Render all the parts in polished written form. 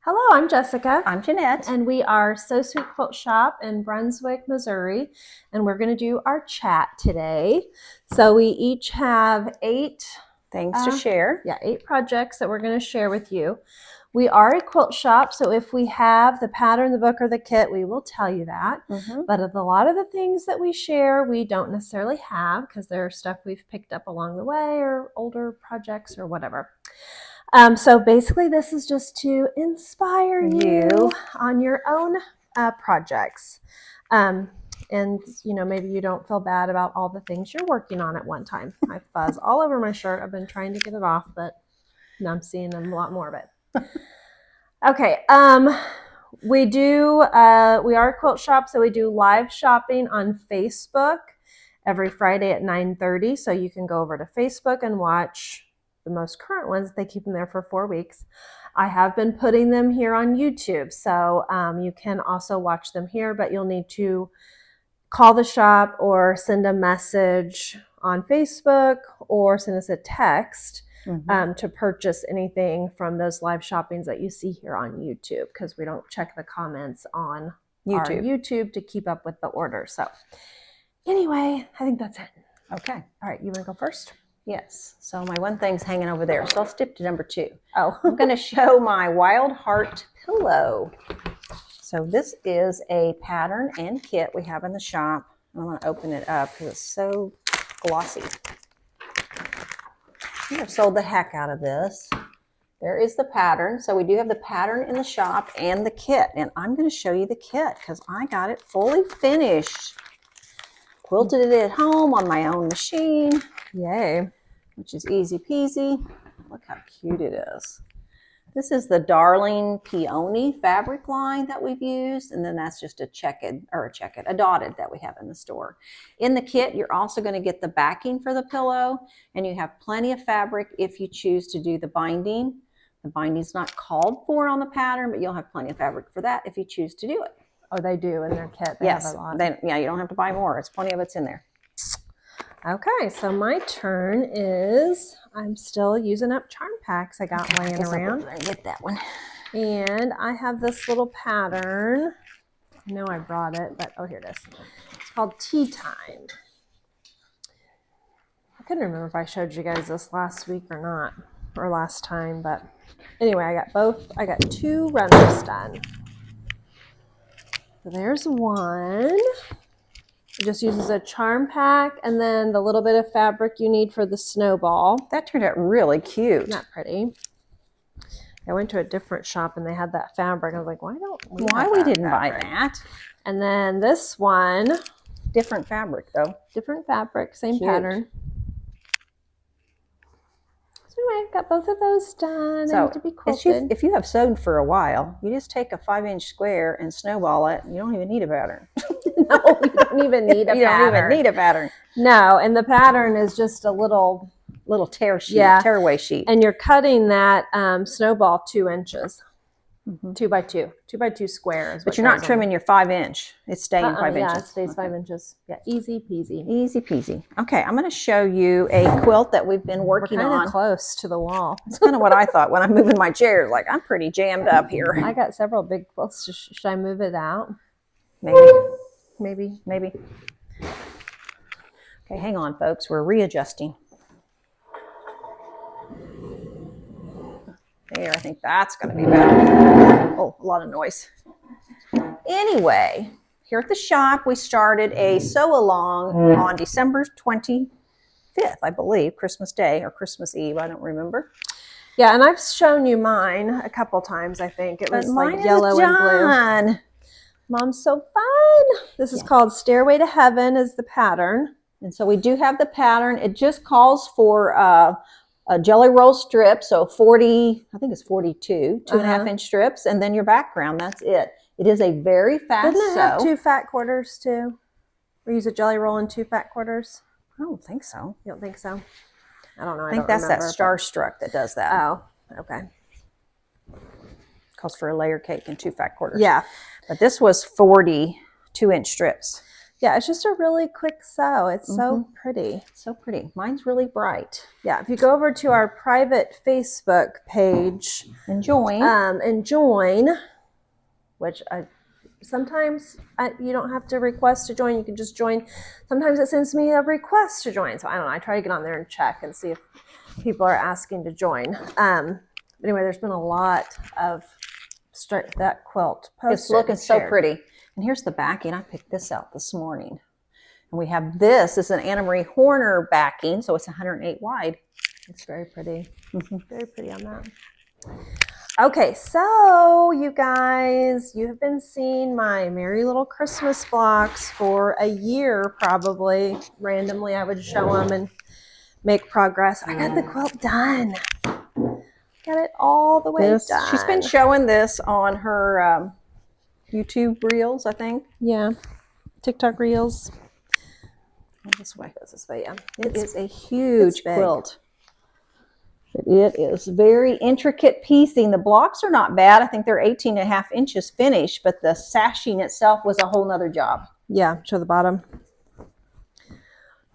Hello, I'm Jessica. I'm Jeanette. And we are So Sweet Quilt Shop in Brunswick, Missouri. And we're going to do our chat today. So we each have 8 things to share. Yeah, 8 projects that we're going to share with you. We are a quilt shop, so if we have the pattern, the book, or the kit, we will tell you that. But a lot of the things that we share, we don't necessarily have because they're stuff we've picked up along the way or older projects or whatever. So basically this is just to inspire you on your own projects. And maybe you don't feel bad about all the things you're working on at one time. I fuzz all over my shirt. I've been trying to get it off, but now I'm seeing a lot more of it. Okay. We are a quilt shop, so we do live shopping on Facebook every Friday at 9:30. So you can go over to Facebook and watch the most current ones. They keep them there for 4 weeks. I have been putting them here on YouTube, so you can also watch them here, but you'll need to call the shop or send a message on Facebook or send us a text to purchase anything from those live shoppings that you see here on YouTube, because we don't check the comments on YouTube to keep up with the order. So anyway, I think that's it. Okay. All right, you want to go first? Yes. So my one thing's hanging over there. So I'll skip to number 2. Oh, I'm going to show my Wild Heart pillow. So this is a pattern and kit we have in the shop. I'm going to open it up because it's so glossy. I've sold the heck out of this. There is the pattern. So we do have the pattern in the shop and the kit. And I'm going to show you the kit because I got it fully finished. Quilted it at home on my own machine. Yay. Which is easy peasy. Look how cute it is. This is the Darling Peony fabric line that we've used. And then that's just a dotted that we have in the store. In the kit, you're also going to get the backing for the pillow. And you have plenty of fabric if you choose to do the binding. The binding's not called for on the pattern, but you'll have plenty of fabric for that if you choose to do it. Oh, they do in their kit. They yes. Have a lot. You don't have to buy more. It's plenty of it's in there. Okay, so my turn is, I'm still using up charm packs I got laying around. I get that one. And I have this little pattern. I know I brought it, but oh, here it is. It's called Tea Time. I couldn't remember if I showed you guys this last week or not, or last time, but anyway, I got 2 runners done. So there's one. It just uses a charm pack and then the little bit of fabric you need for the snowball. That turned out really cute. Isn't that pretty? I went to a different shop and they had that fabric. I was like, why we didn't buy that? And then this one. Different fabric though. Different fabric, same pattern. So anyway, got both of those done. So to be quilted. if you have sewn for a while, you just take a 5-inch square and snowball it. You don't even need a pattern. No, you don't even need a pattern. You don't even need a pattern. No, and the pattern is just a little tear sheet, tearaway sheet. And you're cutting that snowball 2 inches, 2 by 2 square. But you're not trimming your 5-inch. It's staying 5 inches. Yeah, it stays 5 inches. Yeah, easy peasy. Easy peasy. Okay, I'm going to show you a quilt that we've been working on. We're kind of close to the wall. That's kind of what I thought when I'm moving my chairs. Like, I'm pretty jammed up here. I got several big quilts. Should I move it out? Maybe. Okay, hang on, folks. We're readjusting. There, I think that's going to be better. Oh, a lot of noise. Anyway, here at the shop, we started a sew-along on December 25th, I believe, Christmas Day or Christmas Eve. I don't remember. Yeah, and I've shown you mine a couple times, I think. It was like yellow and blue. Mom's so fun. This is called Stairway to Heaven is the pattern. And so we do have the pattern. It just calls for a jelly roll strip. So 40, I think it's 42, 2.5-inch strips. And then your background, that's it. It is a very fast Doesn't it have sew. 2 fat quarters too? We use a jelly roll and 2 fat quarters? I don't think so. You don't think so? I don't know. I think that's that Starstruck that does that. Oh, okay. Calls for a layer cake and 2 fat quarters. Yeah. But this was 40 2-inch strips. Yeah, it's just a really quick sew. It's so pretty. So pretty. Mine's really bright. Yeah, if you go over to our private Facebook page and join, which sometimes you don't have to request to join. You can just join. Sometimes it sends me a request to join. So I don't know. I try to get on there and check and see if people are asking to join. Anyway, there's been a lot of that quilt posted. It's looking so pretty. And here's the backing. I picked this out this morning. And we have this. This is an Anna Marie Horner backing, so it's 108 wide. It's very pretty. Very pretty on that. Okay, so you guys, you have been seeing my Merry Little Christmas blocks for a year probably. Randomly, I would show them and make progress. I got the quilt done. Got it all the way done. She's been showing this on her YouTube reels, I think. Yeah, TikTok reels. This way. Goes this way, yeah. It is a huge quilt. It is very intricate piecing. The blocks are not bad. I think they're 18.5 inches finished, but the sashing itself was a whole nother job. Yeah, show the bottom.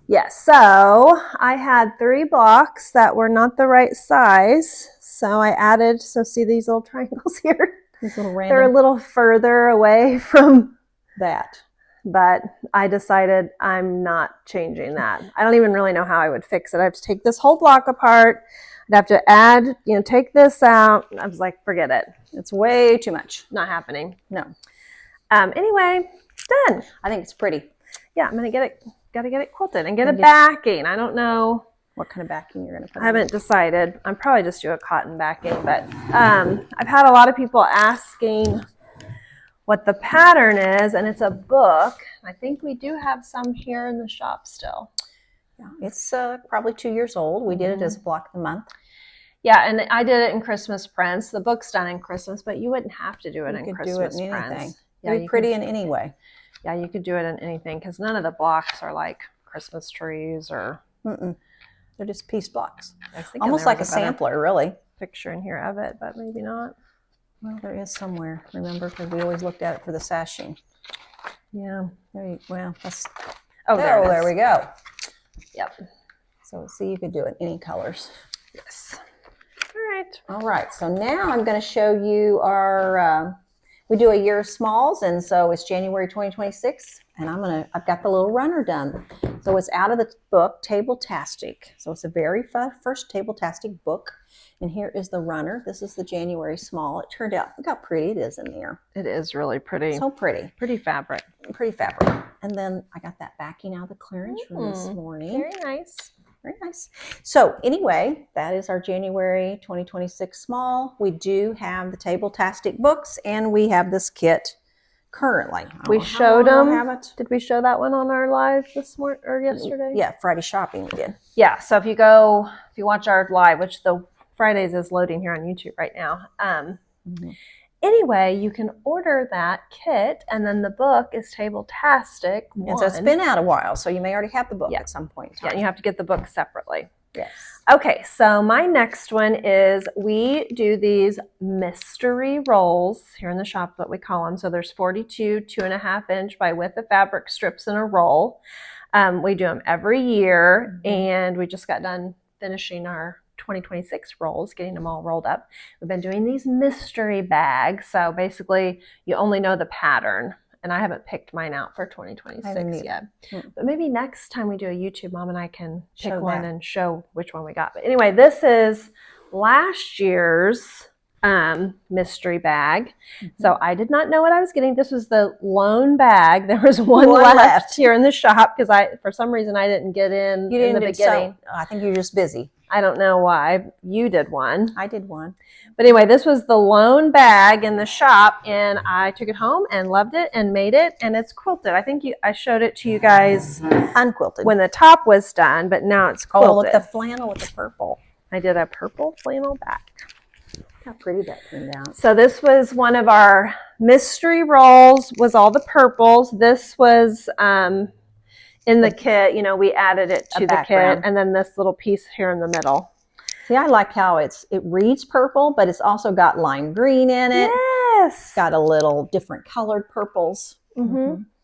Yeah, so I had 3 blocks that were not the right size. So I added, so see these little triangles here? These little random. They're a little further away from that. But I decided I'm not changing that. I don't even really know how I would fix it. I have to take this whole block apart. I'd have to add, take this out. I was like, forget it. It's way too much. Not happening. No. Anyway, it's done. I think it's pretty. Yeah, I'm going to gotta get it quilted and get a backing. I don't know what kind of backing you're going to put. I haven't decided. I'm probably just do a cotton backing, but I've had a lot of people asking what the pattern is, and it's a book. I think we do have some here in the shop still. Yeah, it's probably 2 years old. We did it as a block of the month. Yeah, and I did it in Christmas prints. The book's done in Christmas, but you wouldn't have to do it in Christmas do it in prints. Anything. Yeah, it'd be pretty in any way. Yeah, you could do it in anything because none of the blocks are like Christmas trees or. They're just piece blocks. Almost like a sampler, really. Picture in here of it, but maybe not. Well, there is somewhere. Remember, because we always looked at it for the sashing. Yeah. That's. There we go. Yep. So see, you could do it any colors. Yes. All right. So now I'm going to show you our. We do a year of smalls, and so it's January 2026, and I've got the little runner done. So it's out of the book Table-tastic. So it's the very first Table-tastic book, and here is the runner. This is the January small. It turned out, look how pretty it is in there. It is really pretty. So pretty. Pretty fabric. Pretty fabric. And then I got that backing out of the clearance room this morning. Very nice. Very nice. So anyway, that is our January 2026 small. We do have the Table-tastic books, and we have this kit currently. We showed them. Did we show that one on our live this morning or yesterday? Yeah, Friday shopping we did. Yeah, so if you watch our live, which the Fridays is loading here on YouTube right now. Anyway, you can order that kit, and then the book is Table-tastic. And so it's been out a while, so you may already have the book at some point in time. Yeah, and you have to get the book separately. Yes. Okay, so my next one is we do these mystery rolls here in the shop, what we call them. So there's 42 2.5 inch by width of fabric strips in a roll. We do them every year, and we just got done finishing our 2026 rolls, getting them all rolled up. We've been doing these mystery bags. So basically you only know the pattern, and I haven't picked mine out for 2026 yet. But maybe next time we do a YouTube, Mom and I can pick one and show which one we got. But anyway, this is last year's mystery bag. So I did not know what I was getting. This was the lone bag. There was one left here in the shop because for some reason I didn't get in in the beginning. I think you're just busy. I don't know why. You did one. I did one. But anyway, this was the lone bag in the shop, and I took it home and loved it and made it, and it's quilted. I think I showed it to you guys unquilted when the top was done, but now it's quilted. Oh, look, the flannel with the purple. I did a purple flannel back. How pretty that turned out. So this was one of our mystery rolls, was all the purples. This was in the kit, we added it to the kit, and then this little piece here in the middle. See, I like how it reads purple, but it's also got lime green in it. Yes. Got a little different colored purples.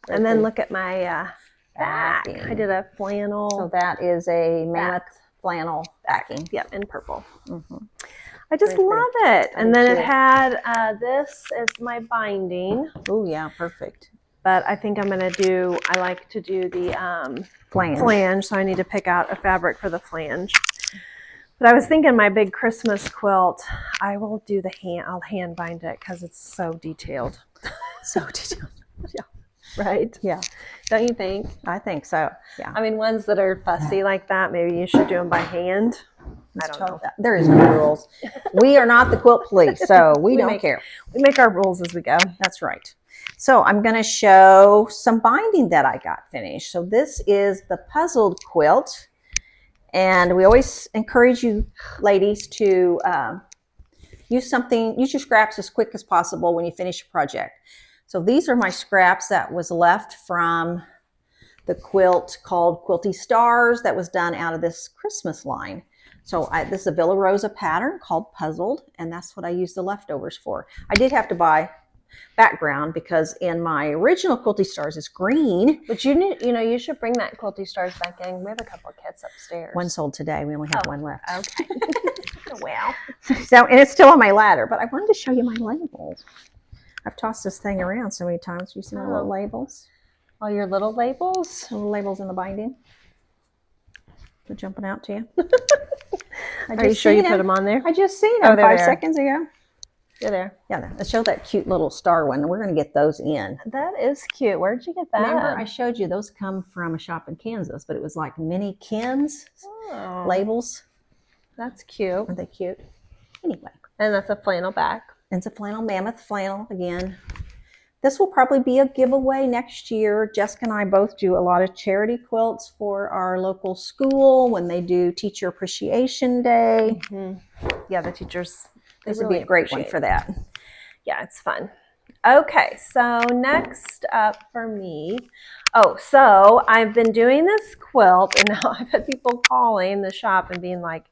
And then look at my back. backing. I did a flannel. So that is a mammoth flannel backing. Yep, in purple. Mm-hmm. I just love it. And then too. it had this is my binding. Oh yeah, perfect. But I think I'm gonna do. I like to do the flange, so I need to pick out a fabric for the flange. But I was thinking my big Christmas quilt, I will do the hand. I'll hand bind it because it's so detailed. So detailed. Yeah. Right. Yeah. Don't you think? I think so. Yeah. I mean, ones that are fussy like that, maybe you should do them by hand. I don't know. There is no rules. We are not the quilt police, so we don't care. We make our rules as we go. That's right. So I'm going to show some binding that I got finished. So this is the puzzled quilt. And we always encourage you ladies to use your scraps as quick as possible when you finish a project. So these are my scraps that was left from the quilt called Quilty Stars that was done out of this Christmas line. So this is a Villa Rosa pattern called Puzzled, and that's what I used the leftovers for. I did have to buy background because in my original Quilty Stars is green. But you should bring that Quilty Stars back in. We have a couple of kits upstairs. One sold today. We only have one left. Okay. Wow. So, and it's still on my ladder, but I wanted to show you my labels. I've tossed this thing around so many times. You see my little labels? All your little labels? Little labels in the binding. They're jumping out to you. Are you sure you put them on there? I just seen them 5 seconds ago. They're there. Yeah, let's show that cute little star one. We're going to get those in. That is cute. Where'd you get that? Remember, I showed you those come from a shop in Kansas, but it was like mini Kens labels. That's cute. Aren't they cute? Anyway. And that's a flannel back. And it's a flannel, mammoth flannel again. This will probably be a giveaway next year. Jessica and I both do a lot of charity quilts for our local school when they do Teacher Appreciation Day. Mm-hmm. Yeah, the teachers. This would be a great one for that. Yeah, it's fun. Okay, so next up for me. Oh, so I've been doing this quilt, and now I've had people calling the shop and being like,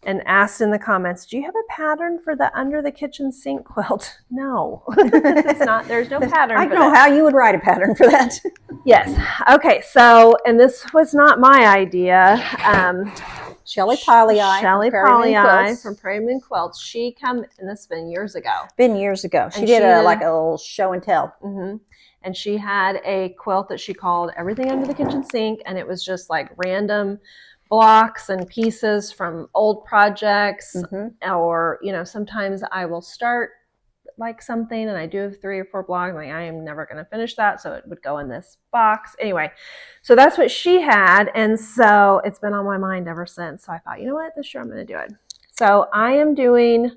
and asked in the comments, do you have a pattern for the under the kitchen sink quilt? No, it's not. There's no pattern. I know how you would write a pattern for that. Yes. Okay. So, and this was not my idea. Shelly Pollyi from Prairie Moon Quilts. She and this has been years ago. She did a little show and tell. Mm-hmm. And she had a quilt that she called Everything Under the Kitchen Sink, and it was just like random blocks and pieces from old projects, or sometimes I will start like something and I do have 3 or 4 blocks, like I am never going to finish that, so it would go in this box anyway. So that's what she had, and so it's been on my mind ever since. So I thought, you know what, this year I'm going to do it. So I am doing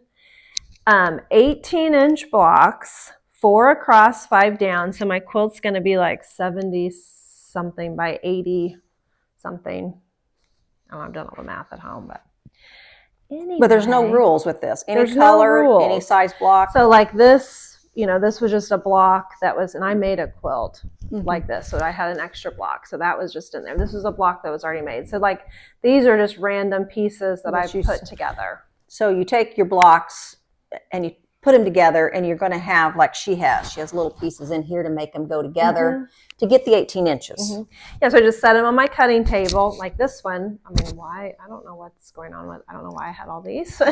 18-inch blocks, 4 across, 5 down. So my quilt's going to be like 70 something by 80 something. Oh, I've done all the math at home, but anyway. But there's no rules with this. Any color, any size block. So like this, this was just a block that was, and I made a quilt like this. So I had an extra block. So that was just in there. This was a block that was already made. So like these are just random pieces that I've put together. So you take your blocks and you put them together, and you're going to have, like she has little pieces in here to make them go together to get the 18 inches. Yeah, so I just set them on my cutting table, like this one. I mean, why? I don't know what's going on with, I don't know why I had all these.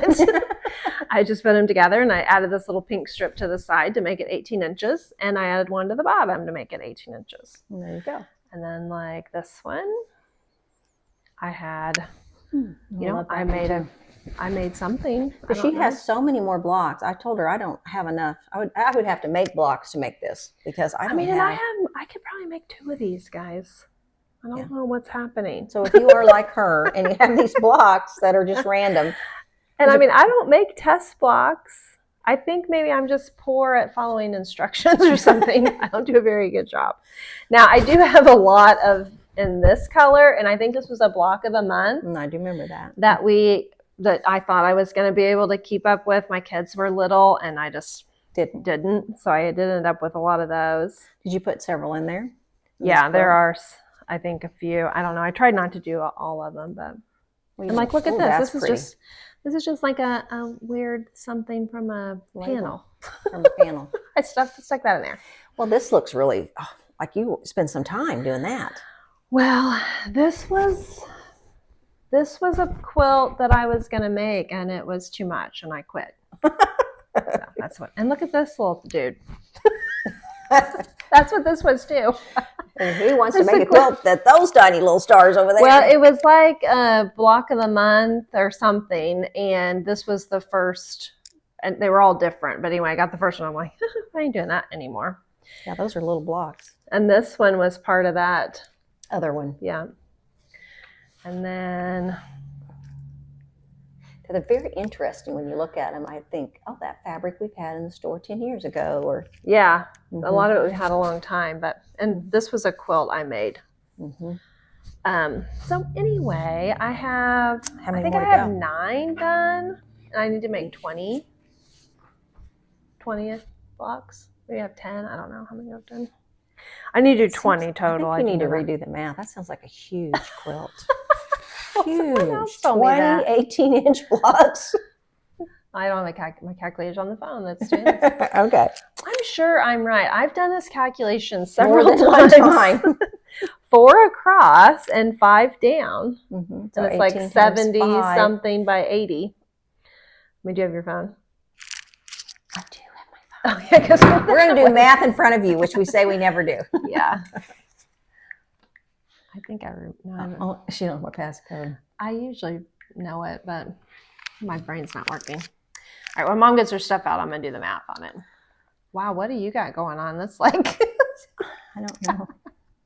I just put them together, and I added this little pink strip to the side to make it 18 inches, and I added one to the bottom to make it 18 inches. And there you go. And then like this one, I had, I made something. But she has so many more blocks. I told her I don't have enough. I would have to make blocks to make this because I could probably make 2 of these, guys. I don't know what's happening. So if you are like her and you have these blocks that are just random. And I mean, I don't make test blocks. I think maybe I'm just poor at following instructions or something. I don't do a very good job. Now, I do have a lot in this color, and I think this was a block of a month. I do remember that. That I thought I was going to be able to keep up with. My kids were little, and I just didn't. So I did end up with a lot of those. Did you put several in there? Yeah, there are, I think, a few. I don't know. I tried not to do all of them, but I'm like, look at this. This is just like a weird something from a panel. From a panel. I stuck that in there. Well, this looks really Like you spend some time doing that. Well, this was a quilt that I was going to make, and it was too much, and I quit. So that's what. And look at this little dude. That's what this was too. And who wants to make a quilt that those tiny little stars over there? Well, it was like a block of the month or something, and this was the first. And they were all different, but anyway, I got the first one. I'm like, I ain't doing that anymore. Yeah, those are little blocks. And this one was part of that other one. Yeah. And then they're very interesting when you look at them. I think, oh, that fabric we've had in the store 10 years ago. Or yeah, a lot of it we had a long time. And this was a quilt I made. So anyway, I have 9 done, and I need to make 20 blocks. Maybe I have 10. I don't know how many I've done. I need to do 20 total. I think you need to redo the math. That sounds like a huge quilt. Huge. 20, 18-inch blocks. I don't have my calculator on the phone. That's okay. I'm sure I'm right. I've done this calculation several times. 4 across and 5 down. So and it's like 70 something by 80. I mean, do you have your phone? I do have my phone. Oh, yeah, because we're going to do math in front of you, which we say we never do. Yeah. I think she knows my passcode. I usually know it, but my brain's not working. All right, when Mom gets her stuff out, I'm going to do the math on it. Wow, what do you got going on? That's like... I don't know.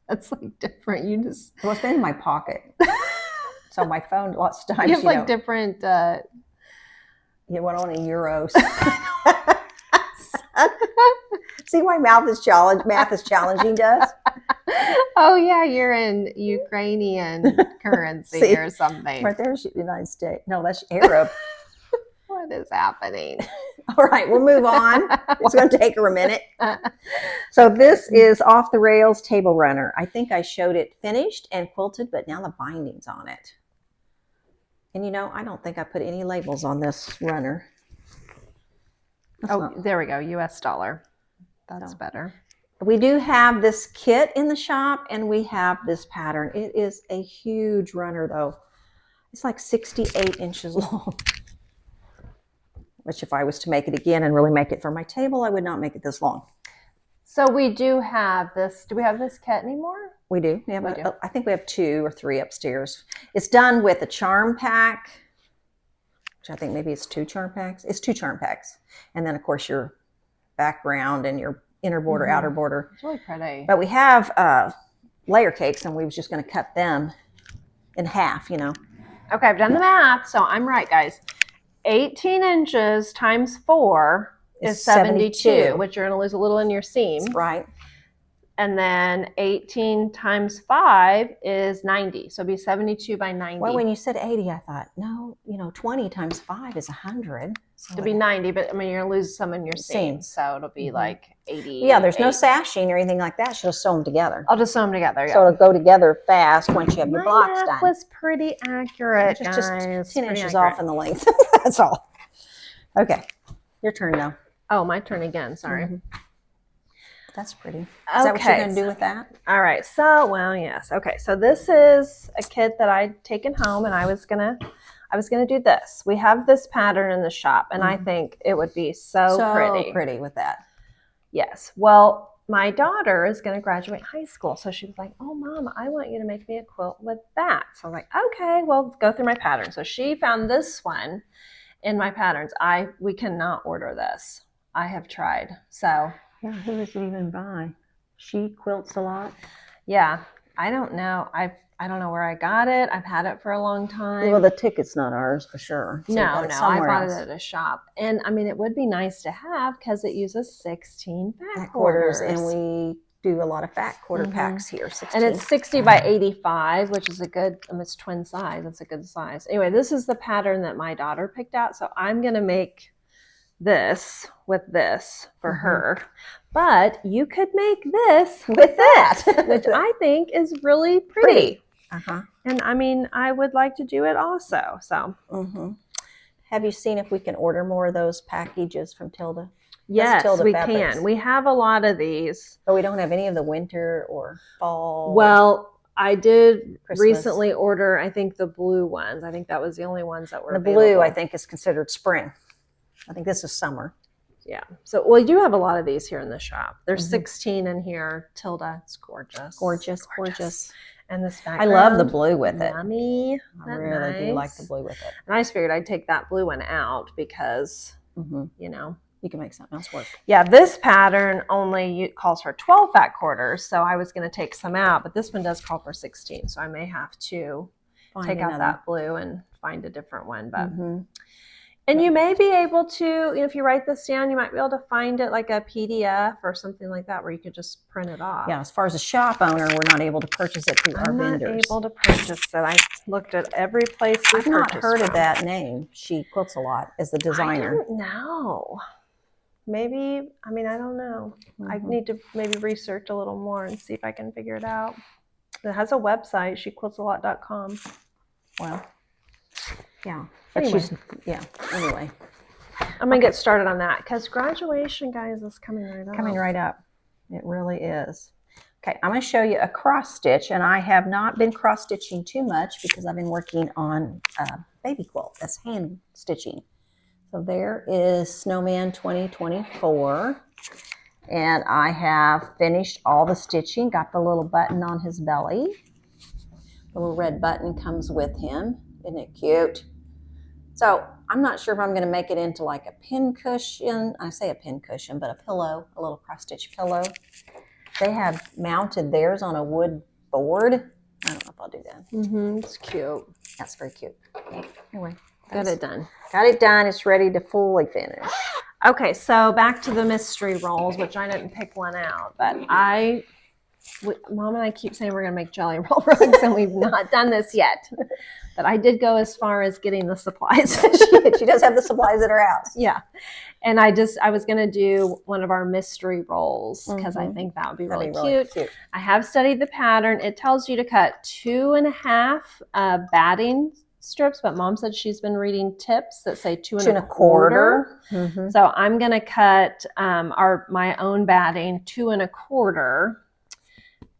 That's like different. You just... Well, it's been in my pocket. So my phone, lots of times, you have like different... You went on in euros. See why math is challenging to us? Oh, yeah, you're in Ukrainian currency or something. Right there's the United States. No, that's Arab. What is happening? All right, we'll move on. It's going to take her a minute. So this is Off the Rails Table Runner. I think I showed it finished and quilted, but now the binding's on it. And I don't think I put any labels on this runner. There we go, US dollar. That's better. We do have this kit in the shop, and we have this pattern. It is a huge runner, though. It's like 68 inches long. Which if I was to make it again and really make it for my table, I would not make it this long. So we do have this. Do we have this kit anymore? We do. I think we have 2 or 3 upstairs. It's done with a charm pack, which I think maybe it's 2 charm packs. It's 2 charm packs. And then, of course, your background and your inner border, outer border. It's really pretty. But we have layer cakes, and we was just going to cut them in half, Okay, I've done the math, so I'm right, guys. 18 inches times 4 is 72, which you're going to lose a little in your seam. Right. And then 18 times 5 is 90. So it'd be 72 by 90. Well, when you said 80, I thought, no, 20 times 5 is 100. So it'd be 90, but I mean, you're going to lose some in your seam. So it'll be like 80. Yeah, there's no sashing or anything like that. She'll sew them together. I'll just sew them together. Yeah. So it'll go together fast once you have your blocks done. That was pretty accurate, guys. Just 10 inches off in the length. That's all. Okay. Your turn now. Oh, my turn again. Sorry. That's pretty. Is that what you're going to do with that? All right. So, well, yes. Okay. So this is a kit that I'd taken home, and I was gonna do this. We have this pattern in the shop, and I think it would be so pretty with that. Yes. Well, my daughter is going to graduate high school, so she was like, "Oh, Mom, I want you to make me a quilt with that." So I'm like, "Okay, well, go through my pattern." So she found this one in my patterns. We cannot order this. I have tried. So. Yeah, who does it even buy? She quilts a lot. Yeah, I don't know. I don't know where I got it. I've had it for a long time. Well, the ticket's not ours for sure. So no, I bought it at a shop. And I mean, it would be nice to have because it uses 16 fat quarters. And we do a lot of fat quarter packs here. 16. And it's 60 by 85, which is a good, it's twin size. That's a good size. Anyway, this is the pattern that my daughter picked out. So I'm going to make this with this for her, but you could make this with that, which I think is really pretty. And I mean, I would like to do it also. So have you seen if we can order more of those packages from Tilda? Yes, Tilda we fabrics. can. We have a lot of these. But we don't have any of the winter or fall. Well, I did Christmas. recently order, I think, the blue ones. I think that was the only ones that were available. Blue, I think, is considered spring. I think this is summer. Yeah. So, well, you do have a lot of these here in the shop. There's 16 in here. Tilda, it's gorgeous. Gorgeous. And this background. I love the blue with it. Yummy. I really do like the blue with it. And I just figured I'd take that blue one out because, you know, you can make something else work. Yeah, this pattern only calls for 12 fat quarters, so I was going to take some out, but this one does call for 16, so I may have to take out that blue and find a different one. But and you may be able to, if you write this down, you might be able to find it like a PDF or something like that where you could just print it off. Yeah, as far as a shop owner, we're not able to purchase it through our vendors. I'm not able to purchase it. I looked at every place. I've not heard of that name. She quilts a lot as the designer. I don't know. Maybe, I mean, I don't know. I need to maybe research a little more and see if I can figure it out. It has a website, shequiltsalot.com. Well, yeah. Anyway. Anyway. I'm going to get started on that because graduation, guys, is coming right up. Coming right up. It really is. Okay, I'm going to show you a cross stitch, and I have not been cross stitching too much because I've been working on a baby quilt. That's hand stitching. So there is Snowman 2024, and I have finished all the stitching, got the little button on his belly. The little red button comes with him. Isn't it cute? So I'm not sure if I'm going to make it into like a pin cushion. I say a pin cushion, but a pillow, a little cross-stitch pillow. They have mounted theirs on a wood board. I don't know if I'll do that. It's cute. That's very cute. Anyway. Got it done. Got it done. It's ready to fully finish. Okay, so back to the mystery rolls, which I didn't pick one out, but Mom and I keep saying we're going to make jelly roll rugs, and we've not done this yet. But I did go as far as getting the supplies. She does have the supplies at her house. Yeah. And I was going to do one of our mystery rolls because I think that would be really cute. I have studied the pattern. It tells you to cut 2.5 batting strips, but Mom said she's been reading tips that say 2.25. So I'm going to cut my own batting 2.25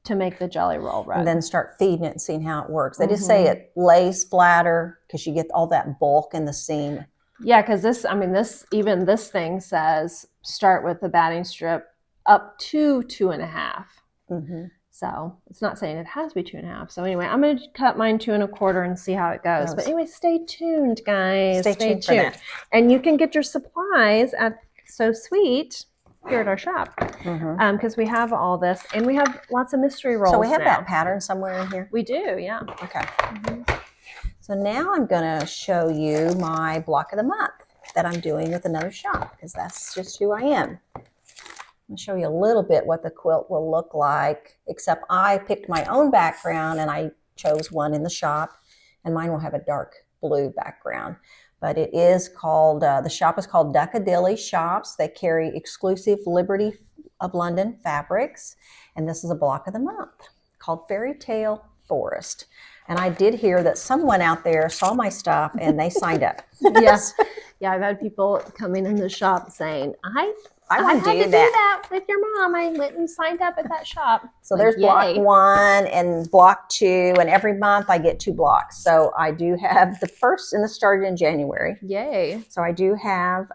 to make the jelly roll rug. And then start feeding it and seeing how it works. They just say it lays flatter because you get all that bulk in the seam. Yeah, because this thing says start with the batting strip up to 2.5. So it's not saying it has to be 2.5. So anyway, I'm going to cut mine 2.25 and see how it goes. But anyway, stay tuned, guys. Stay tuned for that. And you can get your supplies at So Sweet here at our shop because we have all this, and we have lots of mystery rolls. So we have now. that pattern somewhere in here? We do, yeah. Okay. So now I'm going to show you my block of the month that I'm doing with another shop because that's just who I am. I'm going to show you a little bit what the quilt will look like, except I picked my own background and I chose one in the shop, and mine will have a dark blue background. But it is called, the shop is called Duckadilly Shops. They carry exclusive Liberty of London fabrics. And this is a block of the month called Fairy Tale Forest. And I did hear that someone out there saw my stuff and they signed up. Yes. Yeah, I've had people coming in the shop saying, I want to do that with your mom. I went and signed up at that shop. So there's block 1 and block 2, and every month I get 2 blocks. So I do have the first, and this started in January. Yay. So I do have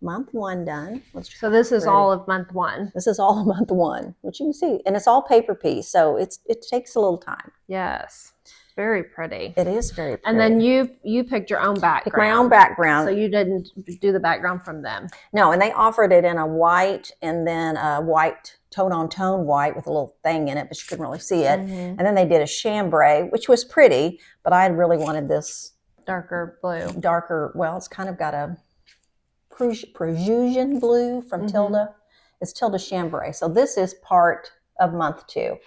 month 1 done. So this is all of month 1. This is all of month 1, which you can see. And it's all paper piece, so it takes a little time. Yes. Very pretty. It is very pretty. And then you picked your own background. Picked my own background. So you didn't do the background from them. No, and they offered it in a white and then a white tone-on-tone white with a little thing in it, but you couldn't really see it. And then they did a chambray, which was pretty, but I really wanted this darker blue. Well, it's kind of got a Prussian blue from Tilda. It's Tilda chambray. So this is part of month 2.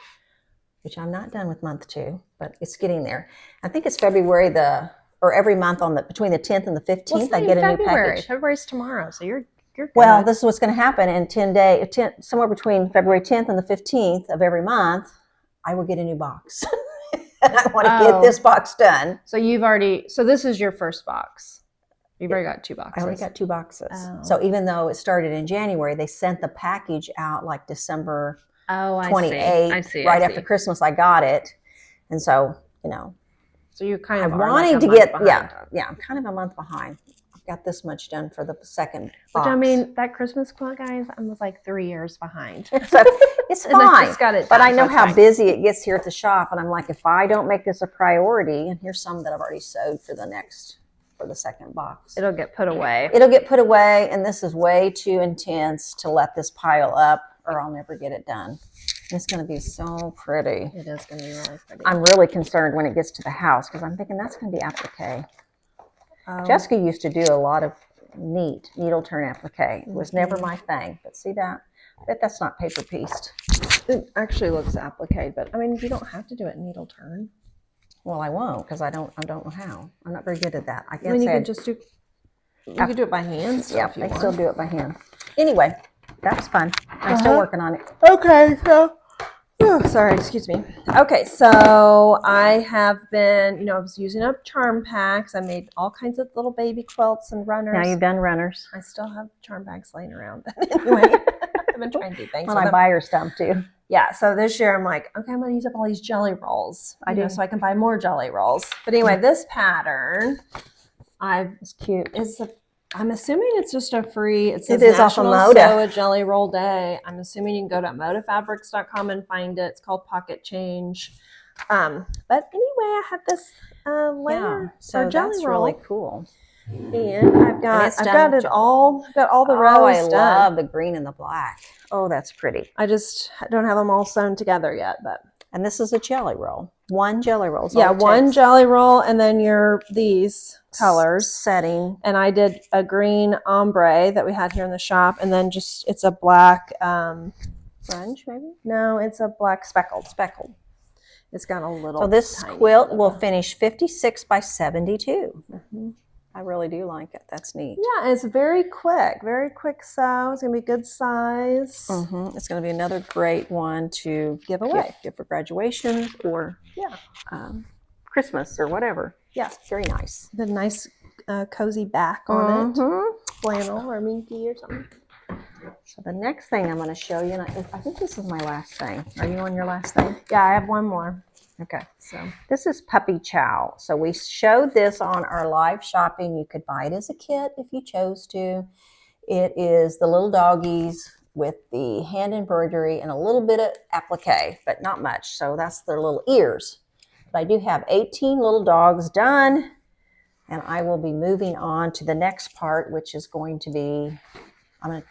Which I'm not done with month 2, but it's getting there. I think it's February or every month between the 10th and the 15th, I get a new package. February's tomorrow, so you're good. Well, this is what's going to happen in 10 days, somewhere between February 10th and the 15th of every month, I will get a new box. And I want to get this box done. So so this is your first box. You've already got 2 I boxes. already got 2 boxes. Oh. So even though it started in January, they sent the package out like December 28th, right after Christmas. I got it, and so So you kind I'm of wanting to get I'm kind of a month behind. I've got this much done for the second box. Which I mean, that Christmas quilt, guys, I was like 3 years behind. So it's And I fine. just got it But done, I know so it's how fine. busy it gets here at the shop, and I'm like, if I don't make this a priority, and here's some that I've already sewed for the second box. It'll get put away. It'll get put away, and this is way too intense to let this pile up, or I'll never get it done. It's going to be so pretty. It is going to be really pretty. I'm really concerned when it gets to the house because I'm thinking that's going to be applique. Jessica used to do a lot of needle turn applique. It was never my thing. But see that? I bet that's not paper pieced. It actually looks applique, but I mean, you don't have to do it needle turn. Well, I won't because I don't know how. I'm not very good at that. I can't mean, say you could just do. You could do it by hand. Yeah, I still do it by hand. Anyway, that's fun. I'm still working on it. Okay, so. Oh, sorry, excuse me. Okay, so I have been, I was using up charm packs. I made all kinds of little baby quilts and runners. Now you've done runners. I still have charm bags laying around. Anyway, I've been trying to do things. Well, I buy your stuff too. Yeah, so this year I'm like, okay, I'm going to use up all these jelly rolls. I do, so I can buy more jelly rolls. But anyway, this pattern, it's cute. I'm assuming it's just a free. It says National Sew a Jelly Roll Day. I'm assuming you can go to modafabrics.com and find it. It's called Pocket Change. But anyway, I had this layer so jelly that's roll. really cool. And I've got it all. I've got all the rows done. I love the green and the black. Oh, that's pretty. I just don't have them all sewn together yet, but. And this is a jelly roll. 1 jelly roll. Yeah, 1 jelly roll, and then these colors setting. And I did a green ombre that we had here in the shop, and then it's a black fringe, maybe? No, it's a black speckled. It's got a little. So this quilt will finish 56 by 72. Mm-hmm. I really do like it. That's neat. Yeah, it's very quick sew. It's gonna be good size. Mm-hmm. It's gonna be another great one to give away, give for graduation or Christmas or whatever. Yeah, very nice. The nice cozy back on it, flannel or minky or something. So the next thing I'm going to show you, and I think this is my last thing. Are you on your last thing? Yeah, I have one more. Okay, so this is puppy chow. So we showed this on our live shopping. You could buy it as a kit if you chose to. It is the little doggies with the hand embroidery and a little bit of applique, but not much. So that's their little ears. But I do have 18 little dogs done, and I will be moving on to the next part, which is going to be, where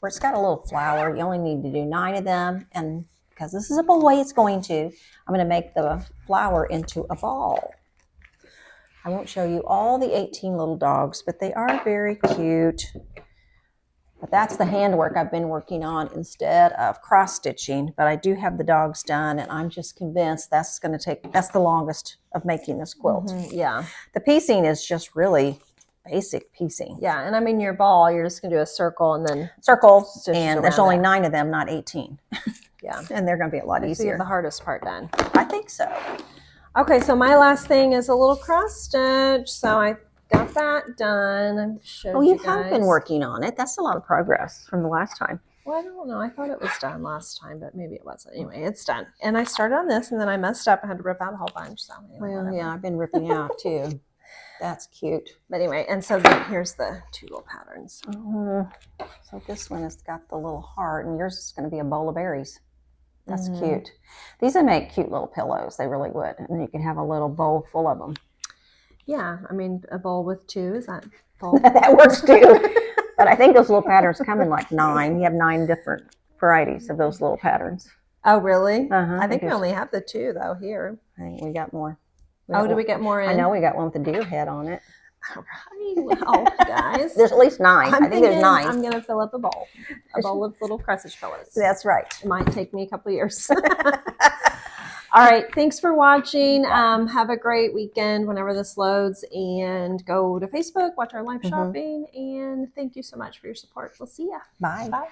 it's got a little flower. You only need to do 9 of them, and because this is a boy, I'm going to make the flower into a ball. I won't show you all the 18 little dogs, but they are very cute. But that's the handwork I've been working on instead of cross stitching. But I do have the dogs done, and I'm just convinced that's the longest of making this quilt. Mm-hmm, yeah. The piecing is just really basic piecing. Yeah, and I mean your ball, you're just gonna do a circle and then and there's only 9 of them, not 18. Yeah. And they're gonna be a lot easier. So you have the hardest part done. I think so. Okay, so my last thing is a little cross stitch. So I got that done. You have been working on it. That's a lot of progress from the last time. Well, I don't know. I thought it was done last time, but maybe it wasn't. Anyway, it's done. And I started on this, and then I messed up. I had to rip out a whole bunch. So well, yeah, I've been ripping out too. That's cute. But anyway, and so then here's the 2 little patterns. So this one has got the little heart, and yours is going to be a bowl of berries. That's cute. These would make cute little pillows. They really would. And then you can have a little bowl full of them. Yeah, I mean, a bowl with 2, is that full? That works too. But I think those little patterns come in like 9. You have 9 different varieties of those little patterns. Oh, really? I think we only have the 2 though here. I think we got more. Did we get more in? I know we got one with a deer head on it. All right. Well, guys. There's at least 9. I think there's 9. I'm going to fill up a bowl of little crescent pillows. That's right. It might take me a couple of years. All right. Thanks for watching. Have a great weekend whenever this loads, and go to Facebook, watch our live shopping, and thank you so much for your support. We'll see ya. Bye. Bye.